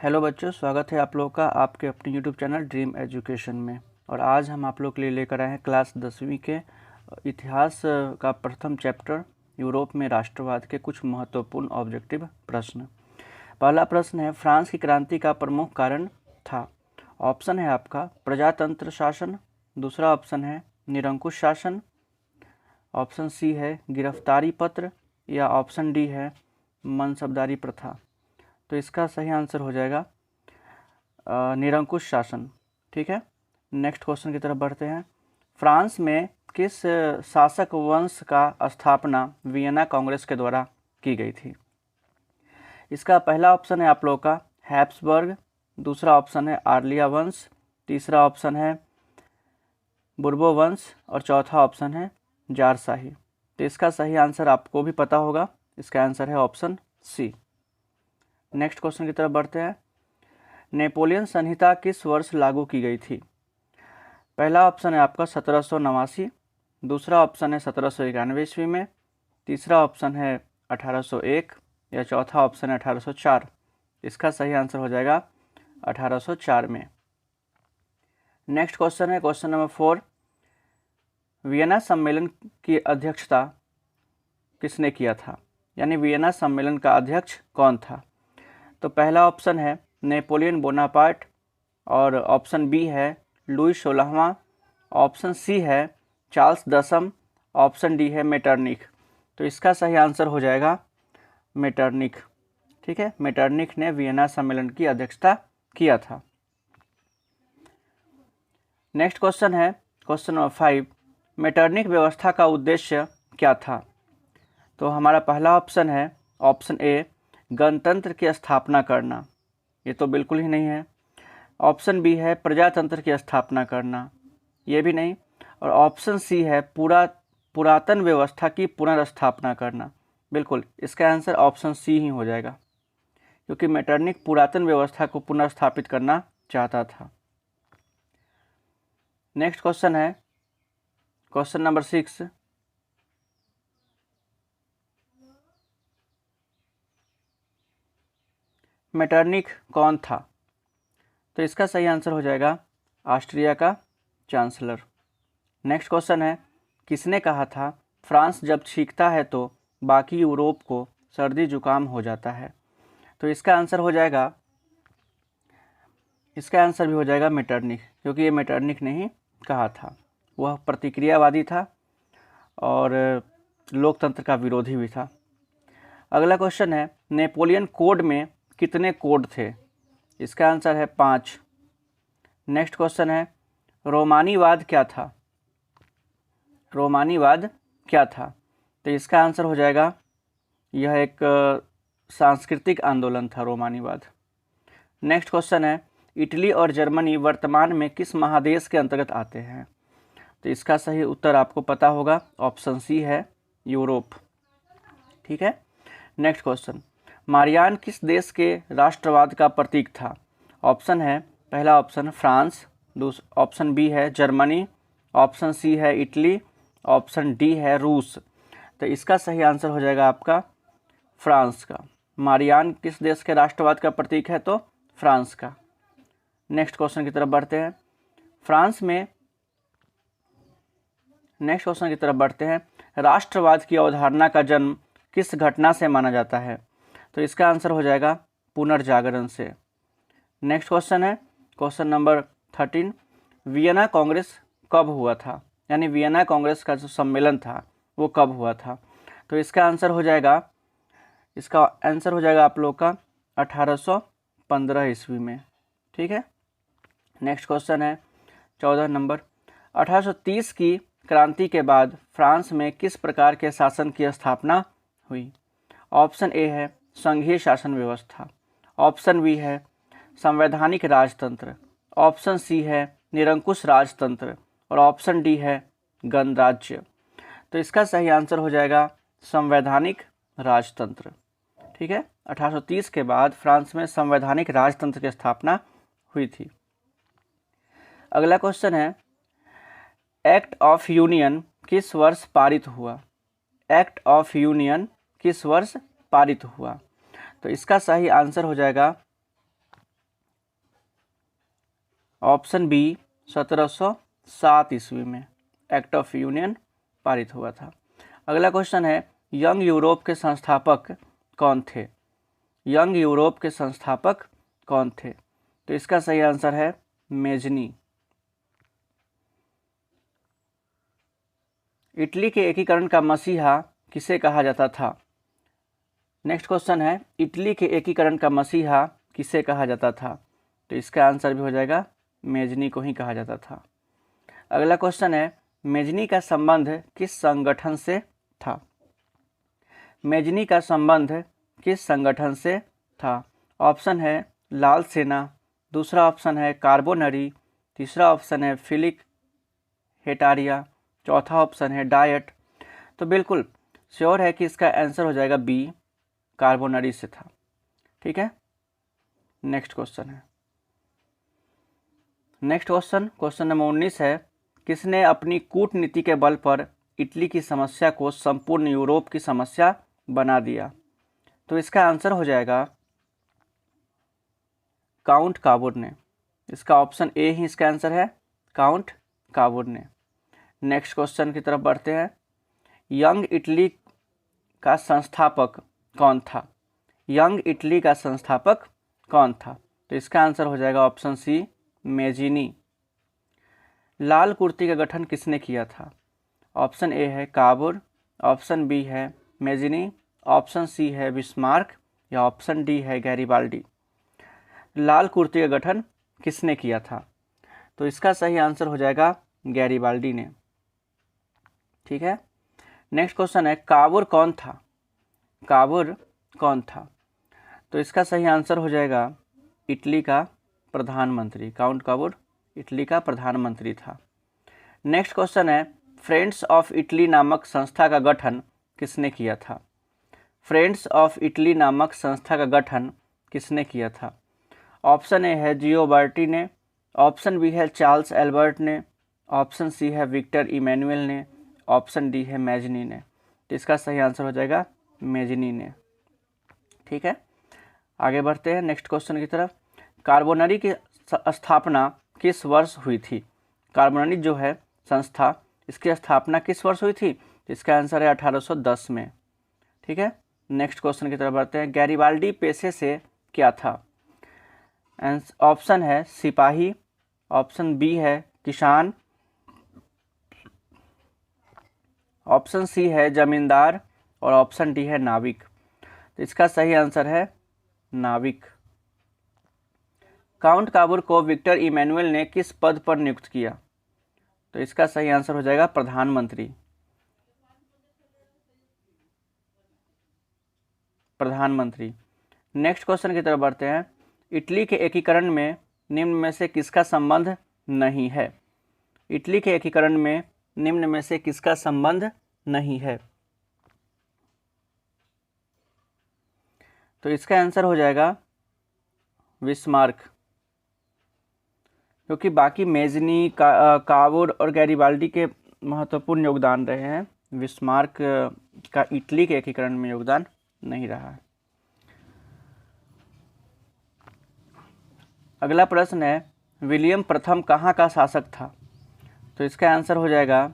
Hello बच्चों, स्वागत है आप लोगों का आपके अपने यूट्यूब चैनल ड्रीम एजुकेशन में। और आज हम आप लोग के लिए लेकर आए हैं क्लास 10वीं के इतिहास का प्रथम चैप्टर यूरोप में राष्ट्रवाद के कुछ महत्वपूर्ण ऑब्जेक्टिव प्रश्न। पहला प्रश्न है, फ्रांस की क्रांति का प्रमुख कारण था। ऑप्शन है आपका प्रजातंत्र शासन, दूसरा ऑप्शन है निरंकुश शासन, ऑप्शन सी है गिरफ्तारी पत्र, या ऑप्शन डी है मनसबदारी प्रथा। तो इसका सही आंसर हो जाएगा निरंकुश शासन। ठीक है, नेक्स्ट क्वेश्चन की तरफ बढ़ते हैं। फ्रांस में किस शासक वंश का स्थापना वियना कांग्रेस के द्वारा की गई थी। इसका पहला ऑप्शन है आप लोग का हैब्सबर्ग, दूसरा ऑप्शन है आर्लिया वंश, तीसरा ऑप्शन है बुर्बो वंश और चौथा ऑप्शन है जारशाही। तो इसका सही आंसर आपको भी पता होगा, इसका आंसर है ऑप्शन सी। नेक्स्ट क्वेश्चन की तरफ बढ़ते हैं। नेपोलियन संहिता किस वर्ष लागू की गई थी। पहला ऑप्शन है आपका 1789, दूसरा ऑप्शन है 1791 ईस्वी में, तीसरा ऑप्शन है 1801 या चौथा ऑप्शन है 1804। इसका सही आंसर हो जाएगा 1804 में। नेक्स्ट क्वेश्चन है क्वेश्चन नंबर 4, वियना सम्मेलन की अध्यक्षता किसने किया था, यानी वियना सम्मेलन का अध्यक्ष कौन था। तो पहला ऑप्शन है नेपोलियन बोनापार्ट, और ऑप्शन बी है लुई 16वां, ऑप्शन सी है चार्ल्स 10, ऑप्शन डी है मेटरनिख। तो इसका सही आंसर हो जाएगा मेटरनिख। ठीक है, मेटरनिख ने वियना सम्मेलन की अध्यक्षता किया था। नेक्स्ट क्वेश्चन है क्वेश्चन नंबर 5, मेटरनिख व्यवस्था का उद्देश्य क्या था। तो हमारा पहला ऑप्शन है ऑप्शन ए गणतंत्र की स्थापना करना, ये तो बिल्कुल ही नहीं है। ऑप्शन बी है प्रजातंत्र की स्थापना करना, ये भी नहीं। और ऑप्शन सी है पुरातन व्यवस्था की पुनर्स्थापना करना, बिल्कुल इसका आंसर ऑप्शन सी ही हो जाएगा, क्योंकि मेटरनिख पुरातन व्यवस्था को पुनर्स्थापित करना चाहता था। नेक्स्ट क्वेश्चन है क्वेश्चन नंबर 6, मेटरनिख कौन था। तो इसका सही आंसर हो जाएगा ऑस्ट्रिया का चांसलर। नेक्स्ट क्वेश्चन है, किसने कहा था फ्रांस जब छींकता है तो बाकी यूरोप को सर्दी जुकाम हो जाता है। तो इसका आंसर हो जाएगा, इसका आंसर भी हो जाएगा मेटरनिख, क्योंकि ये मेटरनिख ने ही कहा था। वह प्रतिक्रियावादी था और लोकतंत्र का विरोधी भी था। अगला क्वेश्चन है, नेपोलियन कोड में कितने कोड थे। इसका आंसर है 5। नेक्स्ट क्वेश्चन है, रोमानीवाद क्या था। रोमानीवाद क्या था। तो इसका आंसर हो जाएगा, यह एक सांस्कृतिक आंदोलन था रोमानीवाद। नेक्स्ट क्वेश्चन है, इटली और जर्मनी वर्तमान में किस महादेश के अंतर्गत आते हैं। तो इसका सही उत्तर आपको पता होगा, ऑप्शन सी है यूरोप। ठीक है, नेक्स्ट क्वेश्चन, मारियान किस देश के राष्ट्रवाद का प्रतीक था। ऑप्शन है पहला ऑप्शन फ्रांस, ऑप्शन बी है जर्मनी, ऑप्शन सी है इटली, ऑप्शन डी है रूस। तो इसका सही आंसर हो जाएगा आपका फ्रांस का। मारियान किस देश के राष्ट्रवाद का प्रतीक है, तो फ्रांस का। नेक्स्ट क्वेश्चन की तरफ बढ़ते हैं। नेक्स्ट क्वेश्चन की तरफ बढ़ते हैं, राष्ट्रवाद की अवधारणा का जन्म किस घटना से माना जाता है। तो इसका आंसर हो जाएगा पुनर्जागरण से। नेक्स्ट क्वेश्चन है क्वेश्चन नंबर 13, वियना कांग्रेस कब हुआ था, यानी वियना कांग्रेस का जो सम्मेलन था वो कब हुआ था। तो इसका आंसर हो जाएगा आप लोग का 1815 ईस्वी में। ठीक है, नेक्स्ट क्वेश्चन है 14 नंबर, 1830 की क्रांति के बाद फ्रांस में किस प्रकार के शासन की स्थापना हुई। ऑप्शन ए है संघीय शासन व्यवस्था, ऑप्शन बी है संवैधानिक राजतंत्र, ऑप्शन सी है निरंकुश राजतंत्र और ऑप्शन डी है गणराज्य। तो इसका सही आंसर हो जाएगा संवैधानिक राजतंत्र। ठीक है, 1830 के बाद फ्रांस में संवैधानिक राजतंत्र की स्थापना हुई थी। अगला क्वेश्चन है, एक्ट ऑफ यूनियन किस वर्ष पारित हुआ। एक्ट ऑफ यूनियन किस वर्ष पारित हुआ। तो इसका सही आंसर हो जाएगा ऑप्शन बी 1707 ईस्वी में एक्ट ऑफ यूनियन पारित हुआ था। अगला क्वेश्चन है, यंग यूरोप के संस्थापक कौन थे? यंग यूरोप के संस्थापक कौन थे? तो इसका सही आंसर है मेजनी। इटली के एकीकरण का मसीहा किसे कहा जाता था? नेक्स्ट क्वेश्चन है, इटली के एकीकरण का मसीहा किसे कहा जाता था? तो इसका आंसर भी हो जाएगा मेजनी को ही कहा जाता था। अगला क्वेश्चन है, मेजनी का संबंध किस संगठन से था? मेजनी का संबंध किस संगठन से था? ऑप्शन है लाल सेना, दूसरा ऑप्शन है कार्बोनरी, तीसरा ऑप्शन है फिलिक हेटारिया, चौथा ऑप्शन है डायट। तो बिल्कुल श्योर है कि इसका आंसर हो जाएगा बी, कार्बोनरी से था। ठीक है, नेक्स्ट क्वेश्चन है, नेक्स्ट क्वेश्चन नंबर 19 है, किसने अपनी कूटनीति के बल पर इटली की समस्या को संपूर्ण यूरोप की समस्या बना दिया? तो इसका आंसर हो जाएगा काउंट काबुर ने। इसका ऑप्शन ए ही इसका आंसर है, काउंट काबुर ने। नेक्स्ट क्वेश्चन की तरफ बढ़ते हैं, यंग इटली का संस्थापक कौन था? यंग इटली का संस्थापक कौन था? तो इसका आंसर हो जाएगा ऑप्शन सी, मेजिनी। लाल कुर्ती का गठन किसने किया था? ऑप्शन ए है काबुर, ऑप्शन बी है मेजिनी, ऑप्शन सी है बिस्मार्क या ऑप्शन डी है गैरिबाल्डी। लाल कुर्ती का गठन किसने किया था? तो इसका सही आंसर हो जाएगा गैरिबाल्डी ने। ठीक है, नेक्स्ट क्वेश्चन है, काबुर कौन था? काबुर कौन था? तो इसका सही आंसर हो जाएगा इटली का प्रधानमंत्री। काउंट काबुर इटली का प्रधानमंत्री था। नेक्स्ट क्वेश्चन है, फ्रेंड्स ऑफ इटली नामक संस्था का गठन किसने किया था? फ्रेंड्स ऑफ इटली नामक संस्था का गठन किसने किया था? ऑप्शन ए है जियोबार्टी ने, ऑप्शन बी है चार्ल्स एल्बर्ट ने, ऑप्शन सी है विक्टर इमैनुअल ने, ऑप्शन डी है मेजनी ने। तो इसका सही आंसर हो जाएगा मेजनी ने। ठीक है, आगे बढ़ते हैं नेक्स्ट क्वेश्चन की तरफ। कार्बोनरी की स्थापना किस वर्ष हुई थी? कार्बोनरी जो है संस्था, इसकी स्थापना किस वर्ष हुई थी? इसका आंसर है 1810 में। ठीक है, नेक्स्ट क्वेश्चन की तरफ बढ़ते हैं, गैरिबाल्डी पेशे से क्या था? ऑप्शन है सिपाही, ऑप्शन बी है किसान, ऑप्शन सी है जमींदार और ऑप्शन डी है नाविक। तो इसका सही आंसर है नाविक। काउंट काबुर को विक्टर इमैनुअल ने किस पद पर नियुक्त किया? तो इसका सही आंसर हो जाएगा प्रधानमंत्री। प्रधानमंत्री। नेक्स्ट क्वेश्चन की तरफ बढ़ते हैं, इटली के एकीकरण में निम्न में से किसका संबंध नहीं है? इटली के एकीकरण में निम्न में से किसका संबंध नहीं है? तो इसका आंसर हो जाएगा बिस्मार्क, क्योंकि बाकी मेजनी, काबुर और गैरिबाल्डी के महत्वपूर्ण योगदान रहे हैं, बिस्मार्क का इटली के एकीकरण में योगदान नहीं रहा है। अगला प्रश्न है, विलियम प्रथम कहाँ का शासक था? तो इसका आंसर हो जाएगा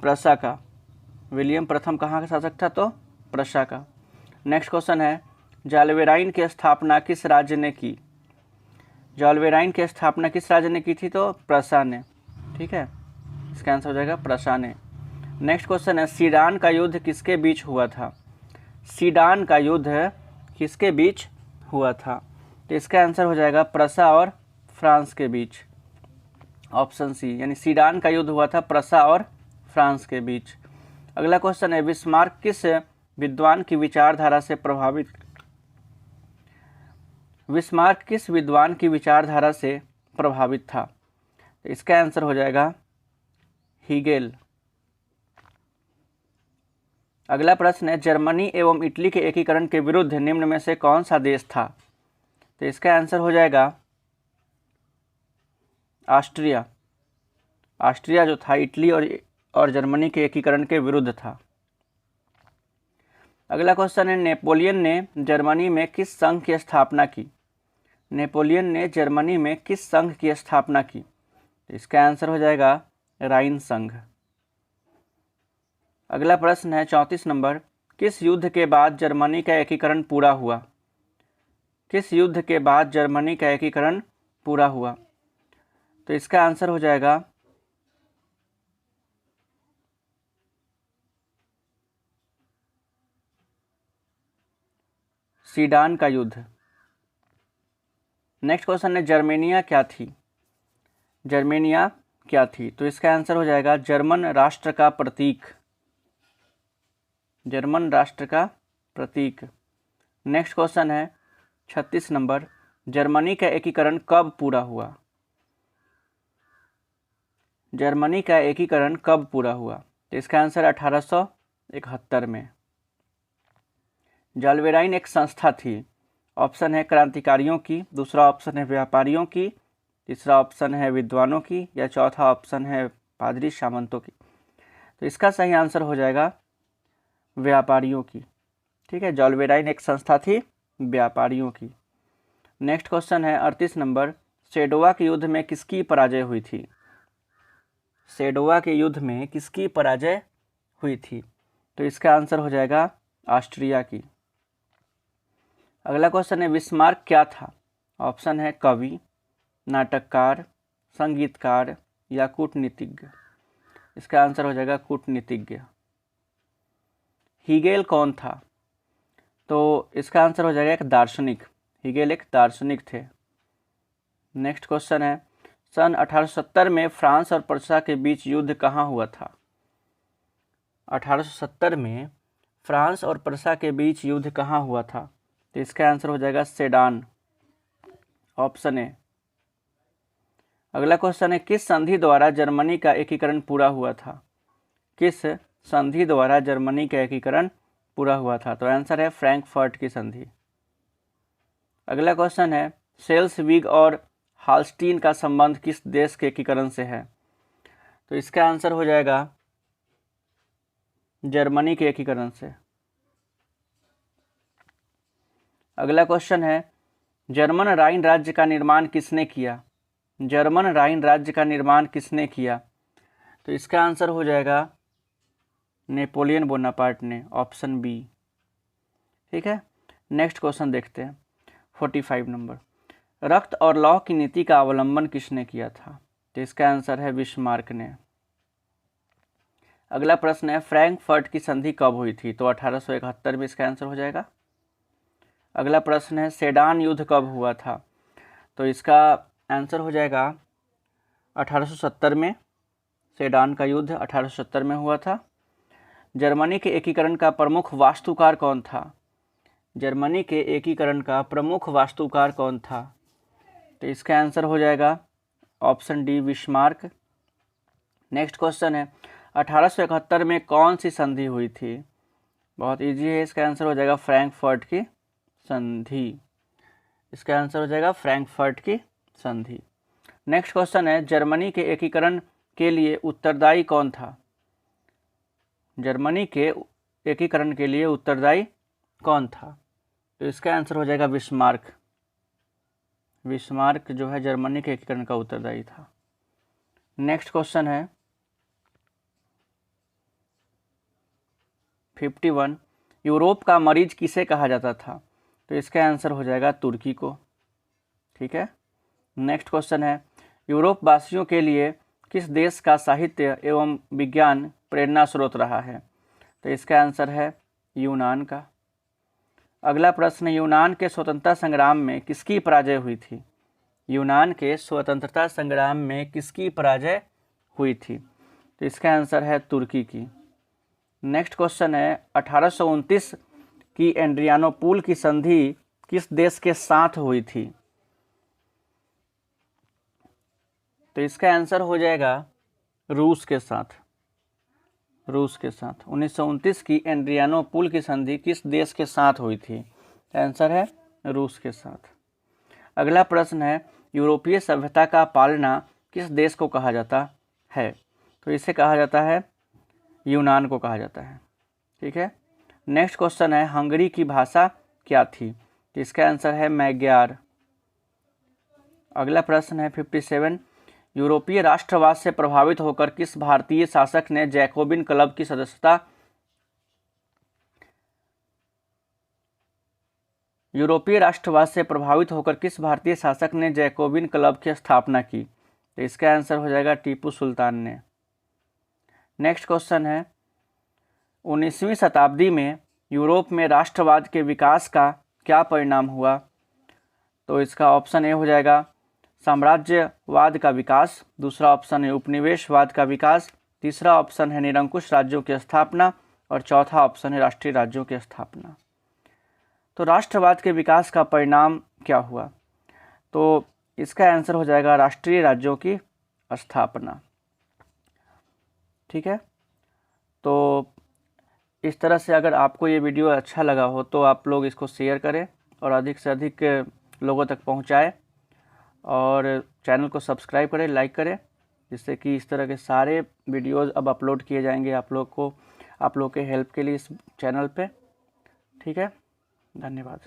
प्रशा का। विलियम प्रथम कहाँ का शासक था? तो प्रशा का। नेक्स्ट क्वेश्चन है, जाल्वेराइन की स्थापना किस राज्य ने की? जाल्वेराइन की स्थापना किस राज्य ने की थी? तो प्रशा ने। ठीक है, इसका आंसर हो जाएगा प्रशा ने। नेक्स्ट क्वेश्चन है, सीडान का युद्ध किसके बीच हुआ था? सीडान का युद्ध किसके बीच हुआ था? तो इसका आंसर हो जाएगा प्रशा और फ्रांस के बीच। ऑप्शन सी, यानी सीडान का युद्ध हुआ था प्रशा और फ्रांस के बीच। अगला क्वेश्चन है, बिस्मार्क किस विद्वान की विचारधारा से प्रभावित? बिस्मार्क किस विद्वान की विचारधारा से प्रभावित था? तो इसका आंसर हो जाएगा हीगेल। अगला प्रश्न है, जर्मनी एवं इटली के एकीकरण के विरुद्ध निम्न में से कौन सा देश था? तो इसका आंसर हो जाएगा ऑस्ट्रिया। ऑस्ट्रिया जो था इटली और जर्मनी के एकीकरण के विरुद्ध था। अगला क्वेश्चन है, नेपोलियन ने जर्मनी में किस संघ की स्थापना की? नेपोलियन ने जर्मनी में किस संघ की स्थापना की? तो इसका आंसर हो जाएगा राइन संघ। अगला प्रश्न है 34 नंबर, किस युद्ध के बाद जर्मनी का एकीकरण पूरा हुआ? किस युद्ध के बाद जर्मनी का एकीकरण पूरा हुआ? तो इसका आंसर हो जाएगा सीडान का युद्ध। नेक्स्ट क्वेश्चन है, जर्मेनिया क्या थी? जर्मेनिया क्या थी? तो इसका आंसर हो जाएगा जर्मन राष्ट्र का प्रतीक। जर्मन राष्ट्र का प्रतीक। नेक्स्ट क्वेश्चन है 36 नंबर, जर्मनी का एकीकरण कब पूरा हुआ? जर्मनी का एकीकरण कब पूरा हुआ? तो इसका आंसर 1871 में। जालवेराइन एक संस्था थी। ऑप्शन है क्रांतिकारियों की, दूसरा ऑप्शन है व्यापारियों की, तीसरा ऑप्शन है विद्वानों की, या चौथा ऑप्शन है पादरी सामंतों की। तो इसका सही आंसर हो जाएगा व्यापारियों की। ठीक है, जालवेराइन एक संस्था थी व्यापारियों की। नेक्स्ट क्वेश्चन है 38 नंबर, सेडोवा के युद्ध में किसकी पराजय हुई थी? सेडोवा के युद्ध में किसकी पराजय हुई थी? तो इसका आंसर हो जाएगा ऑस्ट्रिया की। अगला क्वेश्चन है, बिस्मार्क क्या था? ऑप्शन है कवि, नाटककार, संगीतकार या कूटनीतिज्ञ। इसका आंसर हो जाएगा कूटनीतिज्ञ। हीगेल कौन था? तो इसका आंसर हो जाएगा एक दार्शनिक। हीगेल एक दार्शनिक थे। नेक्स्ट क्वेश्चन है, सन 1870 में फ्रांस और प्रसा के बीच युद्ध कहाँ हुआ था? 1870 में फ्रांस और प्रसा के बीच युद्ध कहाँ हुआ था? तो इसका आंसर हो जाएगा सेडान, ऑप्शन ए। अगला क्वेश्चन है, किस संधि द्वारा जर्मनी का एकीकरण पूरा हुआ था? किस संधि द्वारा जर्मनी का एकीकरण पूरा हुआ था? तो आंसर है फ्रैंकफर्ट की संधि। अगला क्वेश्चन है, सेल्सविग और हाल्स्टीन का संबंध किस देश के एकीकरण से है? तो इसका आंसर हो जाएगा जर्मनी के एकीकरण से। अगला क्वेश्चन है, जर्मन राइन राज्य का निर्माण किसने किया? जर्मन राइन राज्य का निर्माण किसने किया? तो इसका आंसर हो जाएगा नेपोलियन बोनापार्ट ने, ऑप्शन बी। ठीक है, नेक्स्ट क्वेश्चन देखते हैं 45 नंबर, रक्त और लौह की नीति का अवलंबन किसने किया था? तो इसका आंसर है बिस्मार्क ने। अगला प्रश्न है, फ्रैंकफर्ट की संधि कब हुई थी? तो 1871 में इसका आंसर हो जाएगा। अगला प्रश्न है, सेडान युद्ध कब हुआ था? तो इसका आंसर हो जाएगा 1870 में। सेडान का युद्ध 1870 में हुआ था। जर्मनी के एकीकरण का प्रमुख वास्तुकार कौन था? जर्मनी के एकीकरण का प्रमुख वास्तुकार कौन था? तो इसका आंसर हो जाएगा option D, Bismarck. Next question है, 1871 में कौन सी संधि हुई थी? बहुत इजी है, इसका आंसर हो जाएगा फ्रैंकफर्ट की संधि। इसका आंसर हो जाएगा फ्रैंकफर्ट की संधि। नेक्स्ट क्वेश्चन है, जर्मनी के एकीकरण के लिए उत्तरदायी कौन था? जर्मनी के एकीकरण के लिए उत्तरदायी कौन था? तो इसका आंसर हो जाएगा बिस्मार्क। बिस्मार्क जो है जर्मनी के एकीकरण का उत्तरदायी था। नेक्स्ट क्वेश्चन है 51, यूरोप का मरीज किसे कहा जाता था? तो इसका आंसर हो जाएगा तुर्की को। ठीक है, नेक्स्ट क्वेश्चन है, यूरोप वासियों के लिए किस देश का साहित्य एवं विज्ञान प्रेरणा स्रोत रहा है? तो इसका आंसर है यूनान का। अगला प्रश्न, यूनान के स्वतंत्रता संग्राम में किसकी पराजय हुई थी? यूनान के स्वतंत्रता संग्राम में किसकी पराजय हुई थी? तो इसका आंसर है तुर्की की। नेक्स्ट क्वेश्चन है, 1829 की एड्रियानोपुल की संधि किस देश के साथ हुई थी? तो इसका आंसर हो जाएगा रूस के साथ। रूस के साथ 1929 की एड्रियानोपुल की संधि किस देश के साथ हुई थी? आंसर है रूस के साथ। अगला प्रश्न है, यूरोपीय सभ्यता का पालना किस देश को कहा जाता है? तो इसे कहा जाता है यूनान को कहा जाता है। ठीक है, नेक्स्ट क्वेश्चन है, हंगरी की भाषा क्या थी? तो इसका आंसर है मैग्यार। अगला प्रश्न है 57, यूरोपीय राष्ट्रवाद से प्रभावित होकर किस भारतीय शासक ने जैकोबिन क्लब की सदस्यता यूरोपीय राष्ट्रवाद से प्रभावित होकर किस भारतीय शासक ने जैकोबिन क्लब की स्थापना की? तो इसका आंसर हो जाएगा टीपू सुल्तान ने। नेक्स्ट क्वेश्चन है, 19वीं शताब्दी में यूरोप में राष्ट्रवाद के विकास का क्या परिणाम हुआ? तो इसका ऑप्शन ए हो जाएगा साम्राज्यवाद का विकास, दूसरा ऑप्शन है उपनिवेशवाद का विकास, तीसरा ऑप्शन है निरंकुश राज्यों की स्थापना और चौथा ऑप्शन है राष्ट्रीय राज्यों की स्थापना। तो राष्ट्रवाद के विकास का परिणाम क्या हुआ? तो इसका आंसर हो जाएगा राष्ट्रीय राज्यों की स्थापना। ठीक है, तो इस तरह से अगर आपको ये वीडियो अच्छा लगा हो तो आप लोग इसको शेयर करें और अधिक से अधिक लोगों तक पहुंचाएं और चैनल को सब्सक्राइब करें, लाइक करें, जिससे कि इस तरह के सारे वीडियोस अब अपलोड किए जाएंगे आप लोग के हेल्प के लिए इस चैनल पे। ठीक है, धन्यवाद।